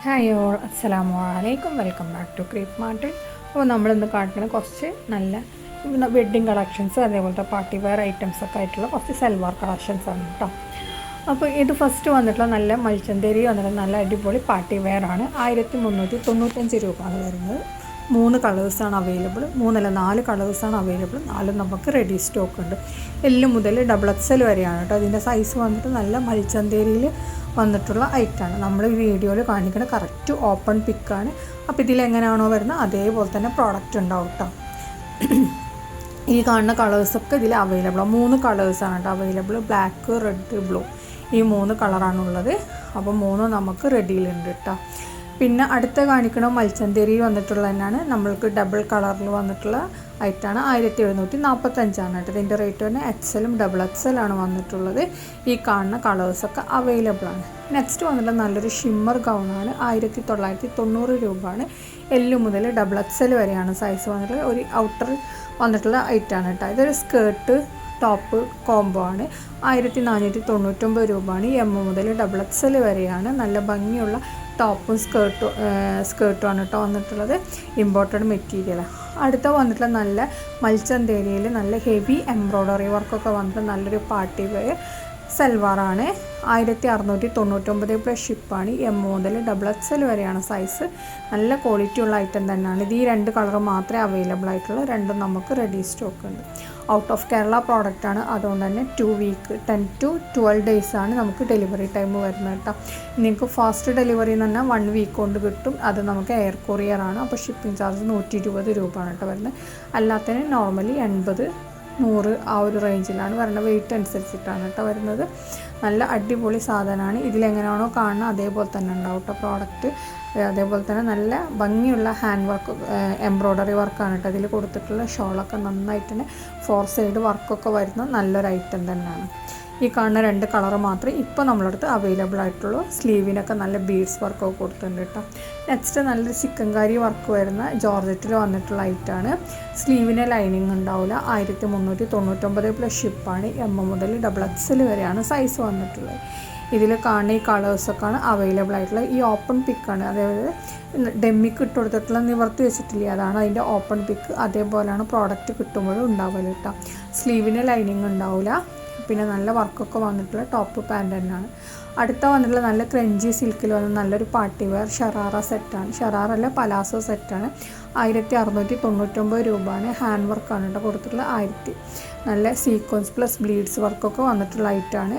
Hi all അസ്സലാമു അലൈക്കും, welcome back to creep മാർട്ടിൽ. അപ്പോൾ നമ്മളിന്ന് കാണിക്കുന്ന കുറച്ച് നല്ല വെഡ്ഡിങ് കളക്ഷൻസ്, അതേപോലത്തെ പാർട്ടി വെയർ ഐറ്റംസ് ഒക്കെ ആയിട്ടുള്ള കുറച്ച് സൽവാർ കളക്ഷൻസ് ആണ് കേട്ടോ. അപ്പോൾ ഇത് ഫസ്റ്റ് വന്നിട്ടുള്ള നല്ല മൽച്ചന്തേരി വന്നിട്ടുള്ള നല്ല അടിപൊളി പാർട്ടി വെയർ ആണ്. 1395 രൂപയാണ് വരുന്നത്. 3 കളേഴ്സാണ് അവൈലബിൾ, 4 കളേഴ്സാണ് അവൈലബിൾ. 4 നമുക്ക് റെഡി സ്റ്റോക്ക് ഉണ്ട്. എല്ല് മുതൽ XXL വരെയാണ് കേട്ടോ. അതിൻ്റെ സൈസ് വന്നിട്ട് നല്ല മൽച്ചന്തേരിയിൽ വന്നിട്ടുള്ള ഐറ്റാണ്. നമ്മൾ ഈ വീഡിയോയിൽ കാണിക്കുന്ന കറക്റ്റ് ഓപ്പൺ പിക്കാണ്. അപ്പോൾ ഇതിലെങ്ങനെയാണോ വരുന്നത് അതേപോലെ തന്നെ പ്രോഡക്റ്റ് ഉണ്ടാവും കേട്ടോ. ഈ കാണുന്ന കളേഴ്സൊക്കെ ഇതിൽ അവൈലബിൾ ആണ്. 3 കളേഴ്സാണ് കേട്ടോ അവൈലബിൾ. ബ്ലാക്ക്, റെഡ്, ബ്ലൂ, ഈ 3 കളറാണുള്ളത്. അപ്പോൾ 3 നമുക്ക് റെഡിയിലുണ്ട് കേട്ടോ. പിന്നെ അടുത്ത കാണിക്കുന്ന മൽച്ചന്തേരി വന്നിട്ടുള്ള തന്നെയാണ്, നമ്മൾക്ക് ഡബിൾ കളറിൽ വന്നിട്ടുള്ള ഐറ്റാണ്. 1745 കേട്ടോ. ഇതിൻ്റെ റേറ്റ് തന്നെ XLും XXL ആണ് വന്നിട്ടുള്ളത്. ഈ കാണുന്ന കളേഴ്സൊക്കെ അവൈലബിൾ ആണ്. നെക്സ്റ്റ് വന്നിട്ടുള്ള നല്ലൊരു ഷിമ്മർ ഗൗണാണ്. 1990 രൂപയാണ്. എല്ല് മുതൽ XXL വരെയാണ് സൈസ് വന്നിട്ടുള്ളത്. ഒരു ഔട്ടർ വന്നിട്ടുള്ള ഐറ്റാണ് കേട്ടോ. ഇതൊരു സ്കേർട്ട് ടോപ്പ് കോംബോ ആണ്. 1499 രൂപയാണ്. M മുതൽ XXL വരെയാണ്. നല്ല ഭംഗിയുള്ള ടോപ്പും സ്കേർട്ടുമാണ് കേട്ടോ വന്നിട്ടുള്ളത്. ഇമ്പോർട്ടഡ് മെറ്റീരിയലാണ്. അടുത്ത വന്നിട്ടുള്ള നല്ല മൽച്ചന്തേരിയിൽ നല്ല ഹെവി എംബ്രോയ്ഡറി വർക്കൊക്കെ വന്നിട്ട് നല്ലൊരു പാർട്ടി വെയർ സൽവാറാണ്. 1699 പ്ലസ് ഷിപ്പാണ്. M മുതൽ XXL വരെയാണ് സൈസ്. നല്ല ക്വാളിറ്റി ഉള്ള ഐറ്റം തന്നെയാണ്. ഇത് ഈ 2 കളർ മാത്രമേ അവൈലബിൾ ആയിട്ടുള്ളൂ. രണ്ടും നമുക്ക് റെഡി സ്റ്റോക്ക് ഉണ്ട്. ഔട്ട് ഓഫ് കേരള പ്രോഡക്റ്റാണ്. അതുകൊണ്ട് തന്നെ 2 വീക്ക് 10 to 12 days ആണ് നമുക്ക് ഡെലിവറി ടൈം വരുന്നത് കേട്ടോ. നിങ്ങൾക്ക് ഫാസ്റ്റ് ഡെലിവറി എന്ന് പറഞ്ഞാൽ 1 വീക്ക് കൊണ്ട് കിട്ടും. അത് നമുക്ക് എയർ കൊറിയർ ആണ്. അപ്പോൾ ഷിപ്പിംഗ് ചാർജ് 120 രൂപയാണ് കേട്ടോ വരുന്നത്. അല്ലാത്തതിന് നോർമലി 80, 100 ആ ഒരു റേഞ്ചിലാണ് വരുന്നത്. വെയിറ്റ് അനുസരിച്ചിട്ടാണ് കേട്ടോ വരുന്നത്. നല്ല അടിപൊളി സാധനമാണ്. ഇതിലെങ്ങനെയാണോ കാണുന്നത് അതേപോലെ തന്നെ ഉണ്ടാവും കേട്ടോ പ്രോഡക്റ്റ്. അതേപോലെ തന്നെ നല്ല ഭംഗിയുള്ള ഹാൻഡ് വർക്ക്, എംബ്രോയ്ഡറി വർക്കാണ് കേട്ടോ അതിൽ കൊടുത്തിട്ടുള്ള. ഷോളൊക്കെ നന്നായിട്ട് തന്നെ 4 സൈഡ് വർക്കൊക്കെ വരുന്ന നല്ലൊരു ഐറ്റം തന്നെയാണ്. ഈ കാണുന്ന 2 കളർ മാത്രമേ ഇപ്പോൾ നമ്മളടുത്ത് അവൈലബിൾ ആയിട്ടുള്ളൂ. സ്ലീവിനൊക്കെ നല്ല ബീഡ്സ് വർക്കൊക്കെ കൊടുത്തിട്ടുണ്ട് കേട്ടോ. നെക്സ്റ്റ് നല്ലൊരു ചിക്കൻകാരി വർക്ക് വരുന്ന ജോർജറ്റിൽ വന്നിട്ടുള്ള ഐറ്റാണ്. സ്ലീവിന് ലൈനിങ് ഉണ്ടാവില്ല. 1399 പ്ലസ് ഷിപ്പാണ്. M മുതൽ XXL വരെയാണ് സൈസ് വന്നിട്ടുള്ളത്. ഇതിൽ കാണുന്ന ഈ കളേഴ്സൊക്കെയാണ് അവൈലബിൾ ആയിട്ടുള്ളത്. ഈ ഓപ്പൺ പിക്കാണ്, അതായത് ഡെമ്മിക്ക് ഇട്ട് കൊടുത്തിട്ടുള്ള നിവർത്തി വെച്ചിട്ടില്ല, അതാണ് അതിൻ്റെ ഓപ്പൺ പിക്ക്. അതേപോലെയാണ് പ്രോഡക്റ്റ് കിട്ടുമ്പോഴും ഉണ്ടാവില്ല കേട്ടോ. സ്ലീവിന് ലൈനിങ് ഉണ്ടാവില്ല. പിന്നെ നല്ല വർക്കൊക്കെ വന്നിട്ടുള്ള ടോപ്പ് പാൻറ് തന്നെയാണ്. അടുത്ത വന്നിട്ടുള്ള നല്ല ക്രഞ്ചി സിൽക്കിൽ വന്ന നല്ലൊരു പാർട്ടി വെയർ ഷറാറ സെറ്റാണ്. ഷറാറല്ല, പലാസോ സെറ്റാണ്. 1699 രൂപയാണ്. ഹാൻഡ് വർക്കാണ് കേട്ടോ കൊടുത്തിട്ടുള്ളത്. നല്ല സീക്വൻസ് പ്ലസ് ബ്ലീഡ്സ് വർക്കൊക്കെ വന്നിട്ടുള്ള ഐറ്റാണ്.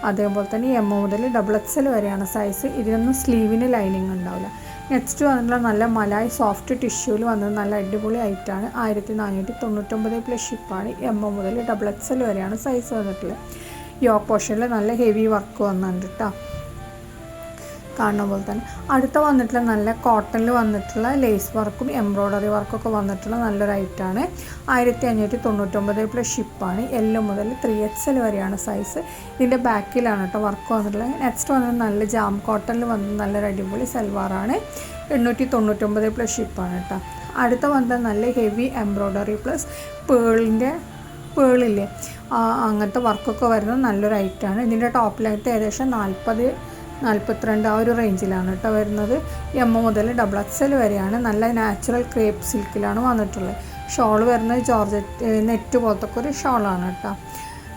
അതേപോലെ തന്നെ M മുതൽ XXL വരെയാണ് സൈസ്. ഇതിനൊന്നും സ്ലീവിന് ലൈനിങ് ഉണ്ടാവില്ല. നെക്സ്റ്റ് വന്നിട്ടുള്ള നല്ല മലായ് സോഫ്റ്റ് ടിഷ്യൂവിൽ വന്നത് നല്ല അടിപൊളി ഐറ്റാണ്. 1499 പ്ലസ് ഷിപ്പാണ്. M മുതൽ XXL വരെയാണ് സൈസ് വന്നിട്ടുള്ളത്. യോക്ക് പോർഷനിൽ നല്ല ഹെവി വർക്ക് വന്നിട്ടുണ്ട് കേട്ടോ കാണുന്ന പോലെ തന്നെ. അടുത്ത വന്നിട്ടുള്ള നല്ല കോട്ടണിൽ വന്നിട്ടുള്ള ലേസ് വർക്കും എംബ്രോയ്ഡറി വർക്കൊക്കെ വന്നിട്ടുള്ള നല്ലൊരു ഐറ്റാണ്. 1599 പ്ലസ് ഷിപ്പാണ്. L മുതൽ 3XL വരെയാണ് സൈസ്. ഇതിൻ്റെ ബാക്കിലാണ് കേട്ടോ വർക്ക് വന്നിട്ടുള്ളത്. നെക്സ്റ്റ് വന്നത് നല്ല ജാം കോട്ടണിൽ വന്നത് നല്ലൊരു അടിപൊളി സൽവാറാണ്. 899 പ്ലസ് ഷിപ്പാണ് കേട്ടോ. അടുത്ത വന്നത് നല്ല ഹെവി എംബ്രോയ്ഡറി പ്ലസ് പേളില്ലേ അങ്ങനത്തെ വർക്കൊക്കെ വരുന്ന നല്ലൊരു ഐറ്റാണ്. ഇതിൻ്റെ ടോപ്പിലായിട്ട് ഏകദേശം 40-42 ആ ഒരു റേഞ്ചിലാണ് കേട്ടോ വരുന്നത്. M മുതൽ XXL വരെയാണ്. നല്ല നാച്ചുറൽ ക്രേപ്പ് സിൽക്കിലാണ് വന്നിട്ടുള്ളത്. ഷോൾ വരുന്നത് ജോർജറ്റ് നെറ്റ് പോലത്തെ ഒരു ഷോളാണ് കേട്ടോ.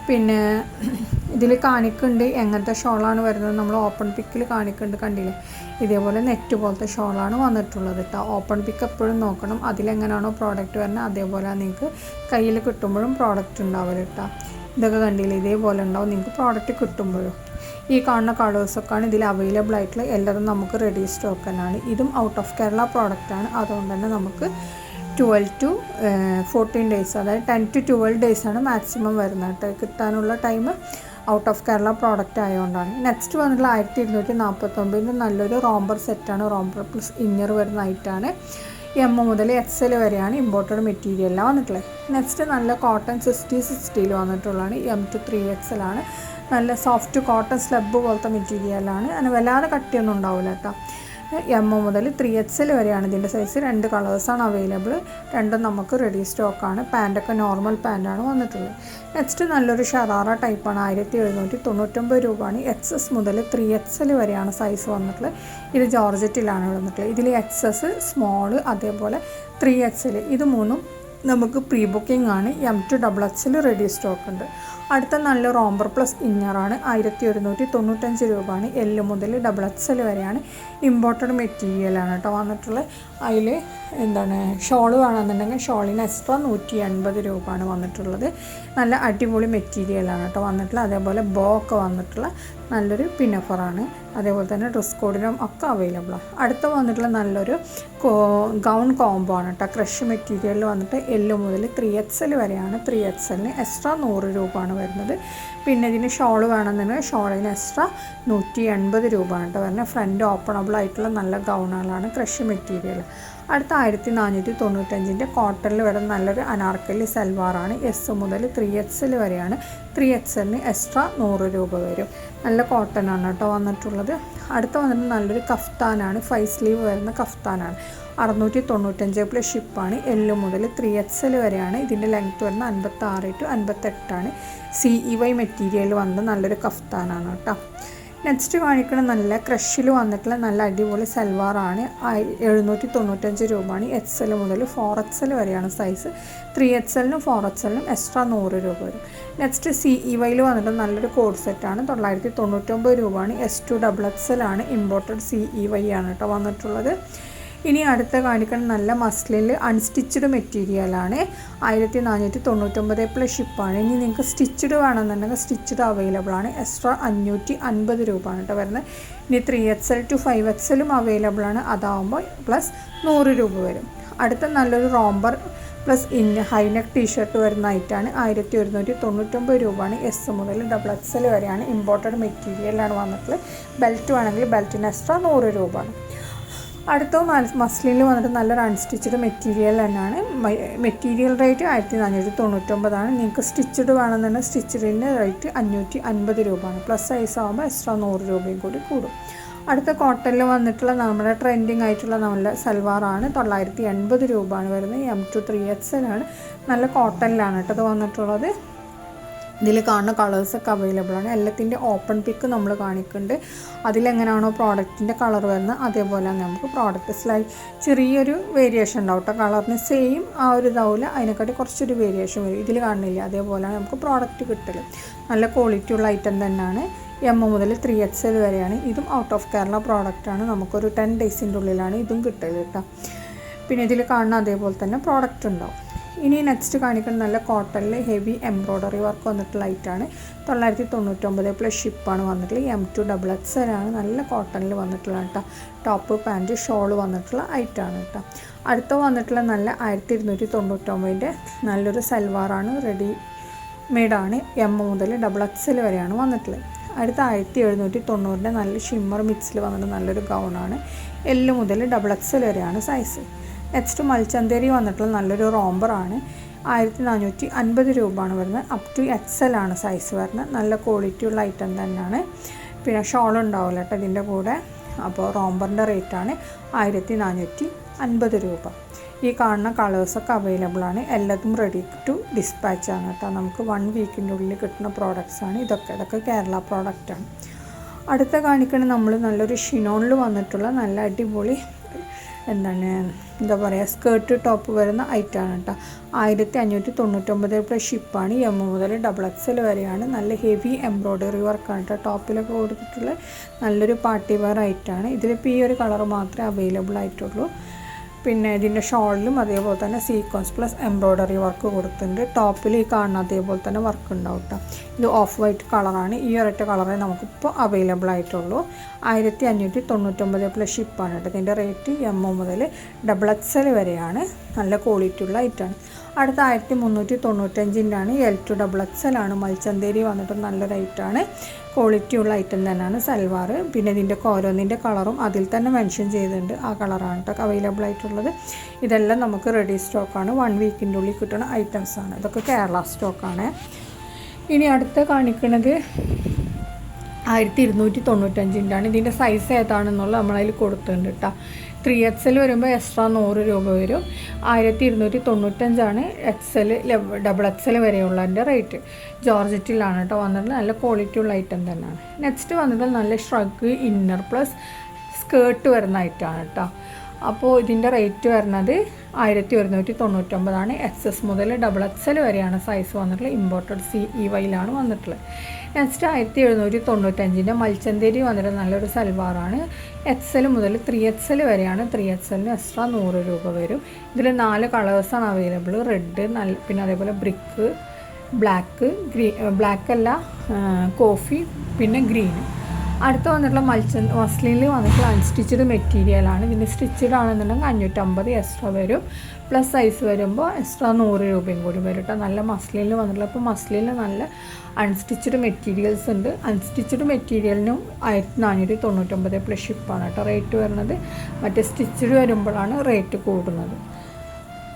പിന്നെ ഇതിൽ കാണിക്കുന്നുണ്ട് എങ്ങനത്തെ ഷോളാണ് വരുന്നത്. നമ്മൾ ഓപ്പൺ പിക്കിൽ കാണിക്കുന്നുണ്ട്, കണ്ടില്ലേ? ഇതേപോലെ നെറ്റ് പോലത്തെ ഷോളാണ് വന്നിട്ടുള്ളത് കേട്ടോ. ഓപ്പൺ പിക്ക് എപ്പോഴും നോക്കണം. അതിലെങ്ങനെയാണോ പ്രോഡക്റ്റ് വരുന്നത് അതേപോലെ നിങ്ങൾക്ക് കയ്യിൽ കിട്ടുമ്പോഴും പ്രോഡക്റ്റ് ഉണ്ടാവില്ല കേട്ടോ. ഇതൊക്കെ കണ്ടില്ലേ, ഇതേപോലെ ഉണ്ടാവും നിങ്ങൾക്ക് പ്രോഡക്റ്റ് കിട്ടുമ്പോഴും. ഈ കാണുന്ന കളേഴ്സൊക്കെയാണ് ഇതിൽ അവൈലബിൾ ആയിട്ടുള്ള. എല്ലാതും നമുക്ക് റെഡി സ്റ്റോക്ക് തന്നെയാണ്. ഇതും ഔട്ട് ഓഫ് കേരള പ്രോഡക്റ്റാണ്. അതുകൊണ്ട് തന്നെ നമുക്ക് 12 to 14 days, അതായത് 10 to 12 days ആണ് മാക്സിമം വരുന്നത് കേട്ടോ കിട്ടാനുള്ള time. Out of Kerala product ആയതുകൊണ്ടാണ്. നെക്സ്റ്റ് വന്നിട്ടുള്ള 1249 നല്ലൊരു റോംബർ സെറ്റാണ്. റോംബർ പ്ലസ് ഇന്നർ വരുന്ന ഐറ്റാണ്. M മുതൽ XL വരെയാണ് ഇമ്പോർട്ടഡ് മെറ്റീരിയലാണ് വന്നിട്ടുള്ളത്. നെക്സ്റ്റ് നല്ല കോട്ടൺ 60-60 വന്നിട്ടുള്ളതാണ്. M to 3XL ആണ്. നല്ല സോഫ്റ്റ് കോട്ടൺ സ്ലബ് പോലത്തെ മെറ്റീരിയലാണ്. അങ്ങനെ വല്ലാതെ കട്ടിയൊന്നും ഉണ്ടാവില്ല കേട്ടോ. എം മുതൽ 3XL വരെയാണ് ഇതിൻ്റെ സൈസ്. 2 കളേഴ്സാണ് അവൈലബിൾ. രണ്ടും നമുക്ക് റെഡി സ്റ്റോക്കാണ്. പാൻറ്റൊക്കെ നോർമൽ പാൻറ്റാണ് വന്നിട്ടുള്ളത്. നെക്സ്റ്റ് നല്ലൊരു ഷറാറ ടൈപ്പാണ്. 1799 രൂപയാണ്. XS മുതൽ 3XL വരെയാണ് സൈസ് വന്നിട്ടുള്ളത്. ഇത് ജോർജറ്റിലാണ് വന്നിട്ടുള്ളത്. ഇതിൽ XS, സ്മോൾ, അതേപോലെ 3XL ഇത് മൂന്നും നമുക്ക് പ്രീ ബുക്കിംഗ് ആണ്. M2XXL റെഡി സ്റ്റോക്ക് ഉണ്ട്. അടുത്ത നല്ല റോംബർ പ്ലസ് ഇന്നറാണ്. 1195 രൂപയാണ്. L മുതൽ XXL വരെയാണ്. ഇമ്പോർട്ടഡ് മെറ്റീരിയലാണ് കേട്ടോ വന്നിട്ടുള്ളത്. അതിൽ ഷോൾ വേണമെന്നുണ്ടെങ്കിൽ ഷോളിന് എക്സ്ട്രാ 180 രൂപയാണ് വന്നിട്ടുള്ളത്. നല്ല അടിപൊളി മെറ്റീരിയലാണ് കേട്ടോ വന്നിട്ടുള്ളത്. അതേപോലെ ബോ ഒക്കെ വന്നിട്ടുള്ള നല്ലൊരു പിനഫറാണ്. അതേപോലെ തന്നെ ഡ്രസ് കോഡിനും ഒക്കെ അവൈലബിളാണ്. അടുത്ത വന്നിട്ടുള്ള നല്ലൊരു ഗൗൺ കോംബോ ആണ് കേട്ടോ. ക്രഷ് മെറ്റീരിയലിൽ വന്നിട്ട് L മുതൽ 3XL വരെയാണ്. 3XLന് എക്സ്ട്രാ 100 രൂപയാണ് വരുന്നത്. പിന്നെ ഇതിന് ഷോൾ വേണമെന്നുണ്ടെങ്കിൽ ഷോളിന് എക്സ്ട്രാ 180 രൂപയാണ് കേട്ടോ വരുന്നത്. ഫ്രണ്ട് ഓപ്പണബിൾ ആയിട്ടുള്ള നല്ല ഗൗണുകളാണ്. Crush material. അടുത്ത 1495 കോട്ടണിൽ വരുന്ന നല്ലൊരു അനാർക്കലി സൽവാറാണ്. S മുതൽ 3XL വരെയാണ്. 3XLന് എക്സ്ട്രാ 100 രൂപ വരും. നല്ല കോട്ടൺ ആണ് കേട്ടോ വന്നിട്ടുള്ളത്. അടുത്ത വന്നിട്ട് നല്ലൊരു കഫ്താനാണ്. 5 സ്ലീവ് വരുന്ന കഫ്താനാണ്. 695 പ്ലസ് ഷിപ്പാണ്. L മുതൽ 3XL വരെയാണ്. ഇതിൻ്റെ ലെങ്ത്ത് വരുന്ന 56 to 58 CEY മെറ്റീരിയൽ വന്ന് നല്ലൊരു കഫ്താനാണ് കേട്ടോ. നെക്സ്റ്റ് കാണിക്കുന്ന നല്ല ക്രഷിൽ വന്നിട്ടുള്ള നല്ല അടിപൊളി സൽവാറാണ്. 795 രൂപയാണ്. XL മുതൽ 4XL വരെയാണ് സൈസ്. 3XLനും 4XLനും എക്സ്ട്രാ 100 രൂപ വരും. നെക്സ്റ്റ് CEYയിൽ വന്നിട്ട് നല്ലൊരു കോഡ് സെറ്റാണ്. 999 രൂപയാണ്. S2XXL ആണ്. ഇമ്പോർട്ടഡ് CEY ആണ് കേട്ടോ വന്നിട്ടുള്ളത്. ഇനി അടുത്ത കാണിക്കുന്ന നല്ല മസ്ലിനിൽ അൺസ്റ്റിച്ചഡ് മെറ്റീരിയലാണ്. 1499 പ്ലസ് ഷിപ്പാണ്. ഇനി നിങ്ങൾക്ക് സ്റ്റിച്ചഡ് വേണമെന്നുണ്ടെങ്കിൽ സ്റ്റിച്ചഡ് അവൈലബിൾ ആണ്. എക്സ്ട്രാ 550 രൂപയാണ് കേട്ടോ വരുന്നത്. ഇനി 3XL to 5XLും അവൈലബിൾ ആണ്. അതാവുമ്പോൾ പ്ലസ് 100 രൂപ വരും. അടുത്ത നല്ലൊരു റോംബർ പ്ലസ് ഹൈനെക്ക് ടീഷർട്ട് വരുന്ന ഐറ്റാണ്. 1199 രൂപയാണ്. S മുതൽ XXL വരെയാണ്. ഇമ്പോർട്ടഡ് മെറ്റീരിയലാണ് വന്നിട്ടുള്ളത്. ബെൽറ്റ് വേണമെങ്കിൽ ബെൽറ്റിന് എക്സ്ട്രാ 100 രൂപയാണ്. അടുത്ത മസ്ലിനിൽ വന്നിട്ട് നല്ലൊരു അൺസ്റ്റിച്ചഡ് മെറ്റീരിയൽ തന്നെയാണ്. മെറ്റീരിയൽ റേറ്റ് 1499 നിങ്ങൾക്ക് സ്റ്റിച്ചഡ് വേണമെന്നുണ്ടെങ്കിൽ സ്റ്റിച്ചഡിൻ്റെ റേറ്റ് 550 രൂപയാണ്. പ്ലസ് സൈസ് ആകുമ്പോൾ എക്സ്ട്രാ 100 രൂപയും കൂടി കൂടും. അടുത്ത കോട്ടണിൽ വന്നിട്ടുള്ള നമ്മുടെ ട്രെൻഡിങ് ആയിട്ടുള്ള നല്ല സൽവാറാണ്. 980 രൂപയാണ് വരുന്നത്. M2 3XL ആണ്. നല്ല കോട്ടണിലാണ് കേട്ടോ ഇത് വന്നിട്ടുള്ളത്. ഇതിൽ കാണുന്ന കളേഴ്സൊക്കെ അവൈലബിൾ ആണ്. എല്ലാത്തിൻ്റെ ഓപ്പൺ പിക്ക് നമ്മൾ കാണിക്കുന്നുണ്ട്. അതിലെങ്ങനെയാണോ പ്രോഡക്റ്റിൻ്റെ കളർ വരുന്നത് അതേപോലെ തന്നെ നമുക്ക് പ്രോഡക്റ്റ് ചെറിയൊരു വേരിയേഷൻ ഉണ്ടാവും കേട്ടോ. കളറിന് സെയിം ആ ഒരു ഇതാവില്ല, അതിനെക്കാട്ടി കുറച്ചൊരു വേരിയേഷൻ വരും. ഇതിൽ കാണുന്നില്ല, അതേപോലെയാണ് നമുക്ക് പ്രോഡക്റ്റ് കിട്ടൽ. നല്ല ക്വാളിറ്റി ഉള്ള ഐറ്റം തന്നെയാണ്. M മുതൽ 3XL വരെയാണ്. ഇതും ഔട്ട് ഓഫ് കേരള പ്രോഡക്റ്റാണ്. നമുക്കൊരു 10 ഡേയ്സിൻ്റെ ഉള്ളിലാണ് ഇതും കിട്ടൽ കേട്ടോ. പിന്നെ ഇതിൽ കാണുന്ന അതേപോലെ തന്നെ പ്രോഡക്റ്റ് ഉണ്ടാവും. ഇനി നെക്സ്റ്റ് കാണിക്കുന്നത് നല്ല കോട്ടണിൽ ഹെവി എംബ്രോയ്ഡറി വർക്ക് വന്നിട്ടുള്ള ഐറ്റാണ്. 999 പ്ലസ് ഷിപ്പാണ് വന്നിട്ടുള്ളത്. M2XXL ആണ്. നല്ല കോട്ടണിൽ വന്നിട്ടുള്ള കേട്ടോ. ടോപ്പ് പാൻറ്റ് ഷോള് വന്നിട്ടുള്ള ഐറ്റാണ് കേട്ടോ. അടുത്ത വന്നിട്ടുള്ള നല്ല 1299 നല്ലൊരു സൽവാറാണ്. റെഡി മെയ്ഡാണ്. M മുതൽ XXL വരെയാണ് വന്നിട്ടുള്ളത്. അടുത്ത 1790 നല്ല ഷിമ്മർ മിക്സിൽ വന്നിട്ട് നല്ലൊരു ഗൗണാണ്. L മുതൽ XXL വരെയാണ് സൈസ്. നെക്സ്റ്റ് മൽച്ചന്തേരി വന്നിട്ടുള്ള നല്ലൊരു റോംബറാണ്. 1450 രൂപയാണ് വരുന്നത്. അപ് ടു XL ആണ് സൈസ് വരുന്നത്. നല്ല ക്വാളിറ്റി ഉള്ള ഐറ്റം തന്നെയാണ്. പിന്നെ ഷോൾ ഉണ്ടാവില്ല കേട്ടോ ഇതിൻ്റെ കൂടെ. അപ്പോൾ റോംബറിൻ്റെ റേറ്റാണ് 1450 രൂപ. ഈ കാണുന്ന കളേഴ്സൊക്കെ അവൈലബിൾ ആണ്. എല്ലാതും റെഡി ടു ഡിസ്പാച്ച് ആണ് കേട്ടോ. നമുക്ക് 1 വീക്കിൻ്റെ ഉള്ളിൽ കിട്ടുന്ന പ്രോഡക്റ്റ്സാണ് ഇതൊക്കെ കേരള പ്രോഡക്റ്റാണ്. അടുത്ത കാണിക്കുന്നത് നമ്മൾ നല്ലൊരു ഷിനോണിൽ വന്നിട്ടുള്ള നല്ല അടിപൊളി എന്താ പറയുക സ്കേർട്ട് ടോപ്പ് വരുന്ന ഐറ്റമാണ് കേട്ടോ. 1599 പ്ലസ് ഷിപ്പാണ്. M മുതൽ XXL വരെയാണ്. നല്ല ഹെവി എംബ്രോയ്ഡറി വർക്കാണ് കേട്ടോ. ടോപ്പിലൊക്കെ കൊടുത്തിട്ടുള്ള നല്ലൊരു പാർട്ടി വെയർ ഐറ്റാണ്. ഇതിലിപ്പോൾ ഈ ഒരു കളർ മാത്രമേ അവൈലബിൾ ആയിട്ടുള്ളൂ. പിന്നെ ഇതിൻ്റെ ഷോളിലും അതേപോലെ തന്നെ സീക്വൻസ് പ്ലസ് എംബ്രോയ്ഡറി വർക്ക് കൊടുത്തിട്ടുണ്ട്. ടോപ്പിൽ ഈ കാണുന്ന അതേപോലെ തന്നെ വർക്ക് ഉണ്ടാവും കേട്ടോ. ഇത് ഓഫ് വൈറ്റ് കളറാണ്. ഈ ഒരൊറ്റ കളറേ നമുക്കിപ്പോൾ അവൈലബിൾ ആയിട്ടുള്ളൂ. 1599 പ്ലസ് ഷിപ്പാണ് കേട്ടോ. ഇതിൻ്റെ റേറ്റ് M മുതൽ XXL വരെയാണ്. നല്ല ക്വാളിറ്റി ഉള്ള ഐറ്റമാണ്. അടുത്ത 1395 L2XXL ആണ്. മൽച്ചന്തേരി വന്നിട്ട് നല്ലൊരു ഐറ്റമാണ്. ക്വാളിറ്റി ഉള്ള ഐറ്റം തന്നെയാണ് സൽവാർ. പിന്നെ ഇതിൻ്റെ ഓരോന്നിൻ്റെ കളറും അതിൽ തന്നെ മെൻഷൻ ചെയ്തിട്ടുണ്ട്. ആ കളറാണ് കേട്ടോ അവൈലബിൾ ആയിട്ടുള്ളത്. ഇതെല്ലാം നമുക്ക് റെഡി സ്റ്റോക്കാണ്. 1 വീക്കിൻ്റെ ഉള്ളിൽ കിട്ടുന്ന ഐറ്റംസാണ്. ഇതൊക്കെ കേരള സ്റ്റോക്കാണ്. ഇനി അടുത്ത കാണിക്കുന്നത് 1295 ഇതിൻ്റെ സൈസ് ഏതാണെന്നുള്ളത് നമ്മളതിൽ കൊടുത്തിട്ടുണ്ട് കേട്ടോ. 3XL വരുമ്പോൾ എക്സ്ട്രാ 100 രൂപ വരും. 1295 XL ഡബിൾ XL വരെയുള്ളതിൻ്റെ റേറ്റ്. ജോർജറ്റിലാണ് കേട്ടോ വന്നിട്ട്, നല്ല ക്വാളിറ്റി ഉള്ള ഐറ്റം തന്നെയാണ്. നെക്സ്റ്റ് വന്നിട്ട് നല്ല ഷ്രഗ് ഇന്നർ പ്ലസ് സ്കേർട്ട് വരുന്ന ഐറ്റമാണ് കേട്ടോ. അപ്പോൾ ഇതിൻ്റെ റേറ്റ് വരുന്നത് 1199. XS മുതൽ ഡബിൾ XL വരെയാണ് സൈസ് വന്നിട്ടുള്ളത്. ഇമ്പോർട്ടഡ് CEYയിലാണ് വന്നിട്ടുള്ളത്. നെക്സ്റ്റ് 1795 മൽച്ചന്തേരി വന്നിട്ട് നല്ലൊരു സൽവാറാണ്. XL മുതൽ 3XL വരെയാണ്. 3XLന് എക്സ്ട്രാ 100 രൂപ വരും. ഇതിൽ 4 കളേഴ്സാണ് അവൈലബിൾ. റെഡ്, പിന്നെ അതേപോലെ ബ്രിക്ക്, ബ്ലാക്ക്, ബ്ലാക്ക് അല്ല കോഫി, പിന്നെ ഗ്രീൻ. അടുത്ത് വന്നിട്ടുള്ള മസ്ലിനിൽ വന്നിട്ടുള്ള അൺസ്റ്റിച്ചഡ് മെറ്റീരിയലാണ്. ഇതിൻ്റെ സ്റ്റിച്ചഡ് ആണെന്നുണ്ടെങ്കിൽ 550 എക്സ്ട്രാ വരും. പ്ലസ് സൈസ് വരുമ്പോൾ എക്സ്ട്രാ 100 രൂപയും കൂടി വരും കേട്ടോ. നല്ല മസ്ലിനിൽ വന്നിട്ടുള്ള, അപ്പോൾ മസ്ലിനിൽ നല്ല അൺസ്റ്റിച്ചഡ് മെറ്റീരിയൽസ് ഉണ്ട്. അൺസ്റ്റിച്ചഡ് മെറ്റീരിയലിനും 1499 പ്ലസ് ഷിപ്പാണ് കേട്ടോ റേറ്റ് വരുന്നത്. മറ്റേ സ്റ്റിച്ചഡ് വരുമ്പോഴാണ് റേറ്റ് കൂടുന്നത്.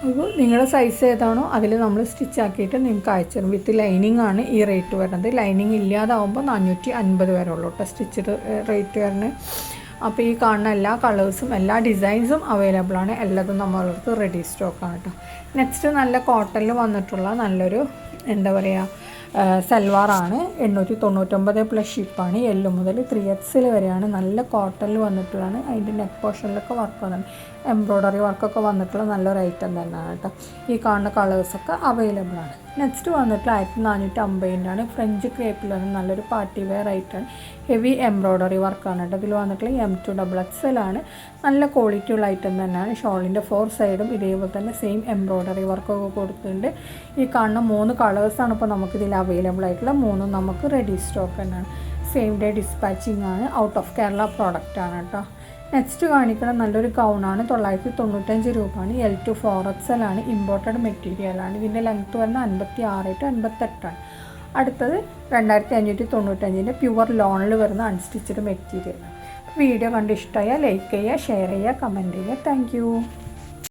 അപ്പോൾ നിങ്ങളുടെ സൈസ് ഏതാണോ അതിൽ നമ്മൾ സ്റ്റിച്ച് ആക്കിയിട്ട് നിങ്ങൾക്ക് അയച്ചു തരും. വിത്ത് ലൈനിങ് ആണ് ഈ റേറ്റ് വരുന്നത്. ലൈനിങ് ഇല്ലാതാവുമ്പോൾ 450 വരെ ഉള്ളൂ കേട്ടോ സ്റ്റിച്ചഡ് റേറ്റ് വരുന്നത്. അപ്പോൾ ഈ കാണുന്ന എല്ലാ കളേഴ്സും എല്ലാ ഡിസൈൻസും അവൈലബിൾ ആണ്. എല്ലാതും നമ്മളടുത്ത് റെഡി സ്റ്റോക്കാണ് കേട്ടോ. നെക്സ്റ്റ് നല്ല കോട്ടണിൽ വന്നിട്ടുള്ള നല്ലൊരു എന്താ പറയുക സൽവാറാണ്. 899 പ്ലസ് ഷിപ്പാണ്. L മുതൽ 3XL വരെയാണ്. നല്ല കോട്ടണിൽ വന്നിട്ടുള്ളതാണ്. അതിൻ്റെ നെക്ക് പോർഷനിലൊക്കെ വർക്ക് വന്നിട്ടുണ്ട്. എംബ്രോയ്ഡറി വർക്കൊക്കെ വന്നിട്ടുള്ള നല്ലൊരു ഐറ്റം തന്നെയാണ് കേട്ടോ. ഈ കാണുന്ന കളേഴ്സൊക്കെ അവൈലബിൾ ആണ്. നെക്സ്റ്റ് വന്നിട്ട് 1450 ഫ്രഞ്ച് ക്രേപ്പിൽ വന്ന് നല്ലൊരു പാർട്ടി വെയർ ആയിട്ടാണ്. ഹെവി എംബ്രോയ്ഡറി വർക്കാണ് കേട്ടോ. ഇതിൽ വന്നിട്ടുള്ള M2XXL ആണ്. നല്ല ക്വാളിറ്റി ഉള്ള ഐറ്റം തന്നെയാണ്. ഷോളിൻ്റെ 4 സൈഡും ഇതേപോലെ തന്നെ സെയിം എംബ്രോയ്ഡറി വർക്കൊക്കെ കൊടുത്തിട്ടുണ്ട്. ഈ കാണുന്ന 3 കളേഴ്സാണ് ഇപ്പോൾ നമുക്കിതിൽ അവൈലബിൾ ആയിട്ടുള്ള. 3 നമുക്ക് റെഡി സ്റ്റോക്ക് തന്നെയാണ്. സെയിം ഡേ ഡിസ്പാച്ചിങ് ആണ്. ഔട്ട് ഓഫ് കേരള പ്രോഡക്റ്റ് ആണ് കേട്ടോ. നെക്സ്റ്റ് കാണിക്കുന്ന നല്ലൊരു ഗൗണാണ്. 995 രൂപയാണ്. L2 4XL ആണ്. ഇമ്പോർട്ടഡ് മെറ്റീരിയലാണ്. ഇതിൻ്റെ ലെങ്ത്ത് വരുന്ന 56 to 58 ആണ്. അടുത്തത് 2595 പ്യുവർ ലോണിൽ വരുന്ന അൺസ്റ്റിച്ചഡ് മെറ്റീരിയലാണ്. വീഡിയോ കണ്ട് ഇഷ്ടമായാൽ ലൈക്ക് ചെയ്യുക, ഷെയർ ചെയ്യുക, കമൻറ്റ് ചെയ്യുക. താങ്ക്